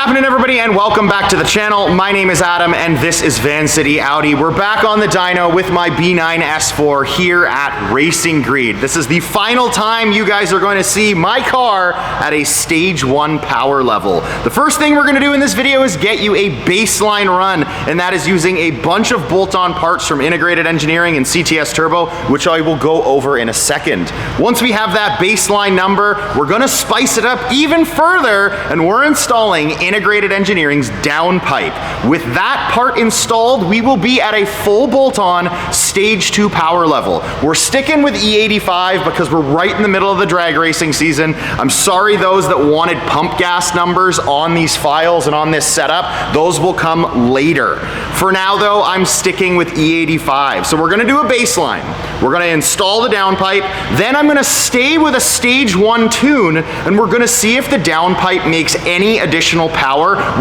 happening, everybody, and welcome back to the channel. My name is Adam, and this is Vancity Audi. We're back on the dyno with my B9 S4 here at Racing Greed. This is the final time you guys are going to see my car at a stage 1 power level. The first thing we're going to do in this video is get you a baseline run, and that is using a bunch of bolt-on parts from Integrated Engineering and CTS Turbo, which I will go over in a second. Once we have that baseline number, we're going to spice it up even further, and we're installing Integrated Engineering's Downpipe. With that part installed, we will be at a full bolt-on stage 2 power level. We're sticking with E85 because we're right in the middle of the drag racing season. I'm sorry those that wanted pump gas numbers on these files and on this setup. Those will come later. For now though, I'm sticking with E85. So we're gonna do a baseline. We're gonna install the downpipe, then I'm gonna stay with a stage 1 tune, and we're gonna see if the downpipe makes any additional power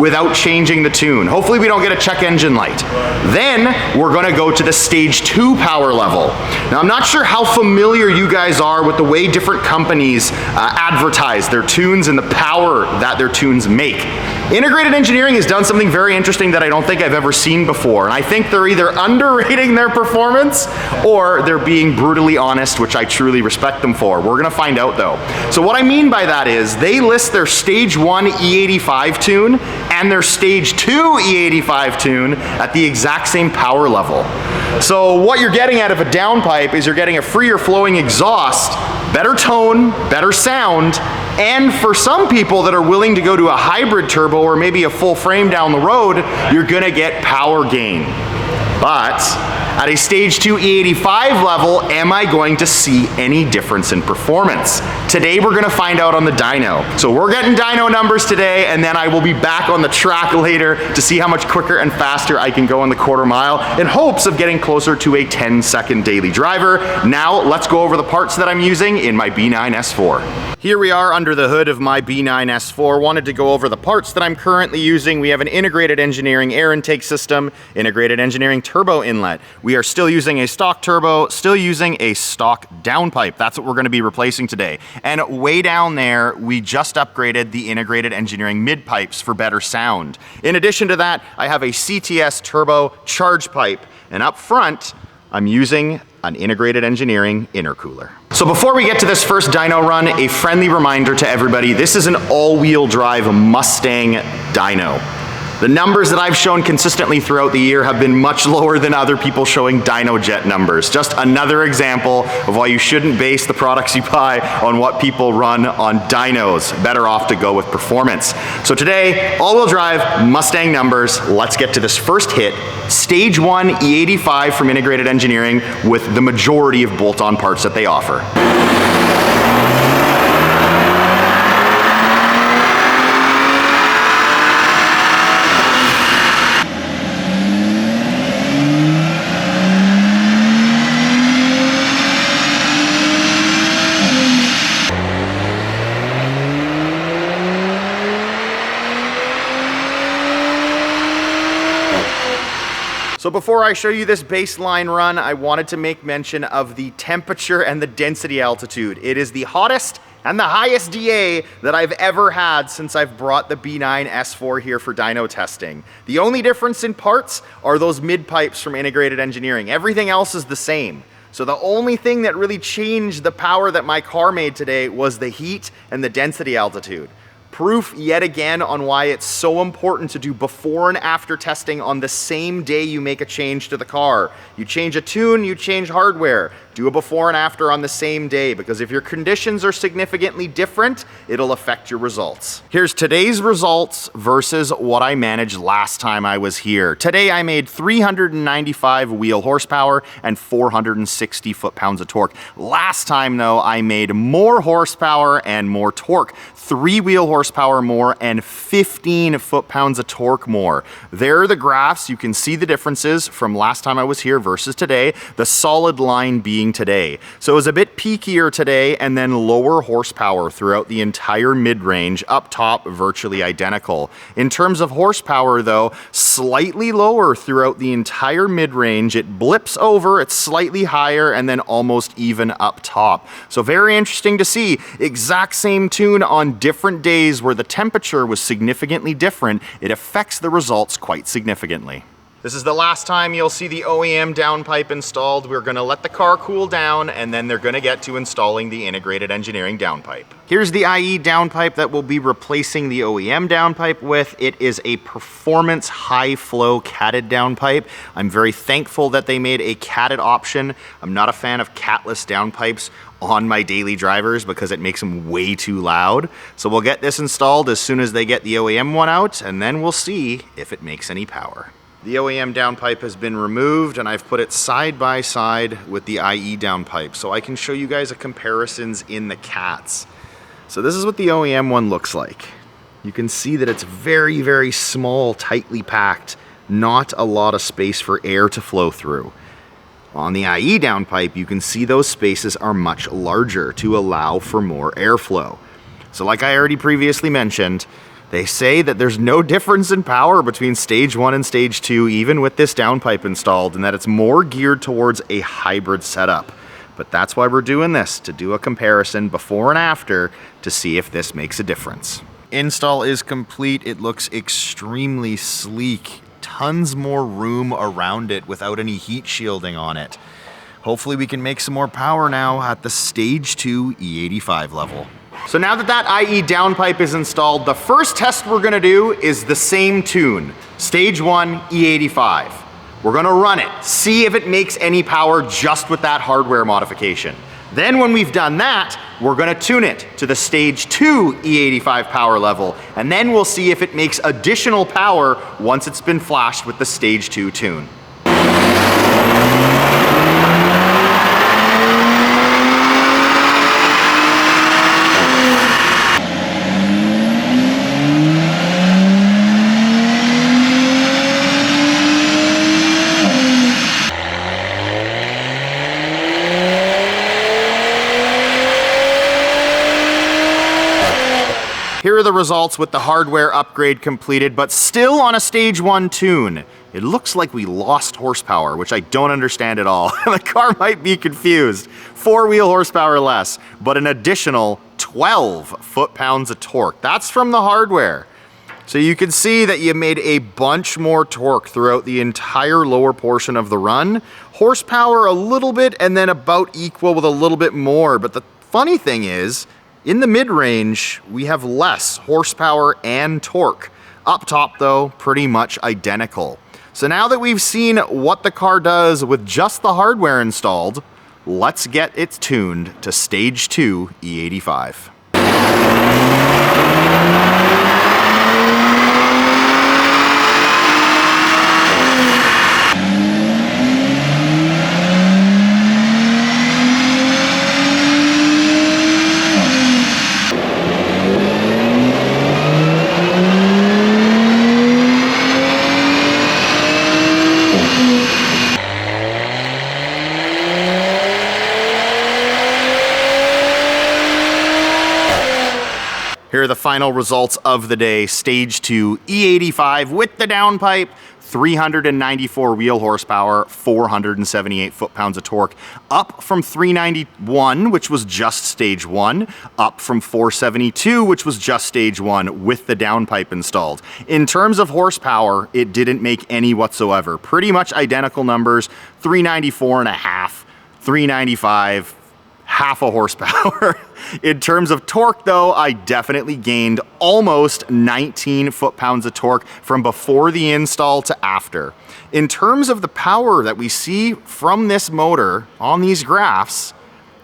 without changing the tune. Hopefully we don't get a check engine light. Then we're gonna go to the stage 2 power level. Now I'm not sure how familiar you guys are with the way different companies advertise their tunes and the power that their tunes make. Integrated Engineering has done something very interesting that I don't think I've ever seen before, and I think they're either underrating their performance or they're being brutally honest, which I truly respect them for. We're gonna find out though. So what I mean by that is they list their stage 1 E85 tune and their stage 2 E85 tune at the exact same power level. So what you're getting out of a downpipe is you're getting a freer flowing exhaust, better tone, better sound, and for some people that are willing to go to a hybrid turbo or maybe a full frame down the road, you're gonna get power gain. But at a stage 2 E85 level, am I going to see any difference in performance? Today we're gonna find out on the dyno. So we're getting dyno numbers today, and then I will be back on the track later to see how much quicker and faster I can go on the quarter mile in hopes of getting closer to a 10-second daily driver. Now let's go over the parts that I'm using in my B9 S4. Here we are under the hood of my B9 S4. Wanted to go over the parts that I'm currently using. We have an Integrated Engineering air intake system, Integrated Engineering turbo inlet. We are still using a stock turbo, still using a stock downpipe. That's what we're gonna be replacing today. And way down there, we just upgraded the Integrated Engineering mid pipes for better sound. In addition to that, I have a CTS turbo charge pipe. And up front, I'm using an Integrated Engineering intercooler. So before we get to this first dyno run, a friendly reminder to everybody, this is an all-wheel drive Mustang dyno. The numbers that I've shown consistently throughout the year have been much lower than other people showing dyno jet numbers. Just another example of why you shouldn't base the products you buy on what people run on dynos. Better off to go with performance. So today, all-wheel drive, Mustang numbers. Let's get to this first hit. Stage 1 E85 from Integrated Engineering with the majority of bolt-on parts that they offer. So before I show you this baseline run, I wanted to make mention of the temperature and the density altitude. It is the hottest and the highest DA that I've ever had since I've brought the B9 S4 here for dyno testing. The only difference in parts are those mid pipes from Integrated Engineering. Everything else is the same. So the only thing that really changed the power that my car made today was the heat and the density altitude. Proof yet again on why it's so important to do before and after testing on the same day you make a change to the car. You change a tune, you change hardware. Do a before and after on the same day, because if your conditions are significantly different, it'll affect your results. Here's today's results versus what I managed last time I was here. Today I made 395 wheel horsepower and 460 foot-pounds of torque. Last time though, I made more horsepower and more torque. 3 wheel horsepower more and 15 foot-pounds of torque more. There are the graphs. You can see the differences from last time I was here versus today. The solid line being seeing today. So it was a bit peakier today and then lower horsepower throughout the entire mid-range, up top virtually identical. In terms of horsepower though, slightly lower throughout the entire mid-range. It blips over, it's slightly higher, and then almost even up top. So very interesting to see. Exact same tune on different days where the temperature was significantly different. It affects the results quite significantly. This is the last time you'll see the OEM downpipe installed. We're gonna let the car cool down and then they're gonna get to installing the integrated engineering downpipe. Here's the IE downpipe that we'll be replacing the OEM downpipe with. It is a performance high flow catted downpipe. I'm very thankful that they made a catted option. I'm not a fan of catless downpipes on my daily drivers because it makes them way too loud. So we'll get this installed as soon as they get the OEM one out, and then we'll see if it makes any power. The OEM downpipe has been removed and I've put it side by side with the IE downpipe so I can show you guys a comparisons in the cats. So this is what the OEM one looks like. You can see that it's very, very small, tightly packed, not a lot of space for air to flow through. On the IE downpipe, you can see those spaces are much larger to allow for more airflow. So like I already previously mentioned, they say that there's no difference in power between stage 1 and stage 2, even with this downpipe installed, and that it's more geared towards a hybrid setup. But that's why we're doing this, to do a comparison before and after to see if this makes a difference. Install is complete. It looks extremely sleek. Tons more room around it without any heat shielding on it. Hopefully we can make some more power now at the stage 2 E85 level. So now that that IE downpipe is installed, the first test we're gonna do is the same tune, stage 1 E85. We're gonna run it, see if it makes any power just with that hardware modification. Then when we've done that, we're gonna tune it to the stage 2 E85 power level, and then we'll see if it makes additional power once it's been flashed with the stage 2 tune. Here are the results with the hardware upgrade completed, but still on a stage 1 tune. It looks like we lost horsepower, which I don't understand at all. The car might be confused. 4-wheel horsepower less, but an additional 12 foot-pounds of torque. That's from the hardware. So you can see that you made a bunch more torque throughout the entire lower portion of the run. Horsepower a little bit, and then about equal with a little bit more. But the funny thing is, in the mid-range, we have less horsepower and torque. Up top though, pretty much identical. So now that we've seen what the car does with just the hardware installed, let's get it tuned to stage 2 E85. Here are the final results of the day. Stage 2 E85 with the downpipe, 394 wheel horsepower, 478 foot-pounds of torque, up from 391, which was just stage 1, up from 472, which was just stage 1 with the downpipe installed. In terms of horsepower, it didn't make any whatsoever. Pretty much identical numbers, 394 and a half, 395, half a horsepower. In terms of torque though, I definitely gained almost 19 foot-pounds of torque from before the install to after. In terms of the power that we see from this motor on these graphs,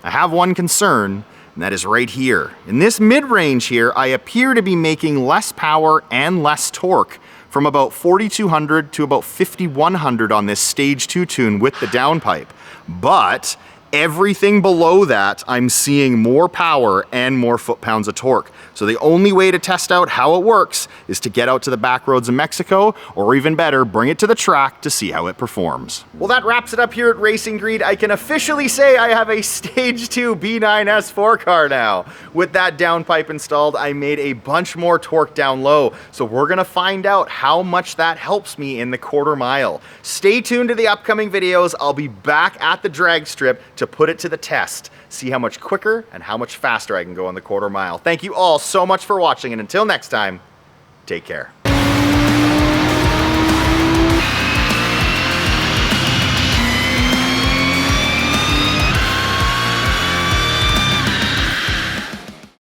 I have one concern, and that is right here. In this mid-range here, I appear to be making less power and less torque from about 4,200 to about 5,100 on this stage 2 tune with the downpipe. But Everything below that, I'm seeing more power and more foot-pounds of torque. So the only way to test out how it works is to get out to the back roads of Mexico, or even better, bring it to the track to see how it performs. Well, that wraps it up here at Racing Greed. I can officially say I have a Stage 2 B9 S4 car now. With that downpipe installed, I made a bunch more torque down low. So we're gonna find out how much that helps me in the quarter mile. Stay tuned to the upcoming videos. I'll be back at the drag strip to put it to the test, see how much quicker and how much faster I can go on the quarter mile. Thank you all so much for watching, and until next time, take care.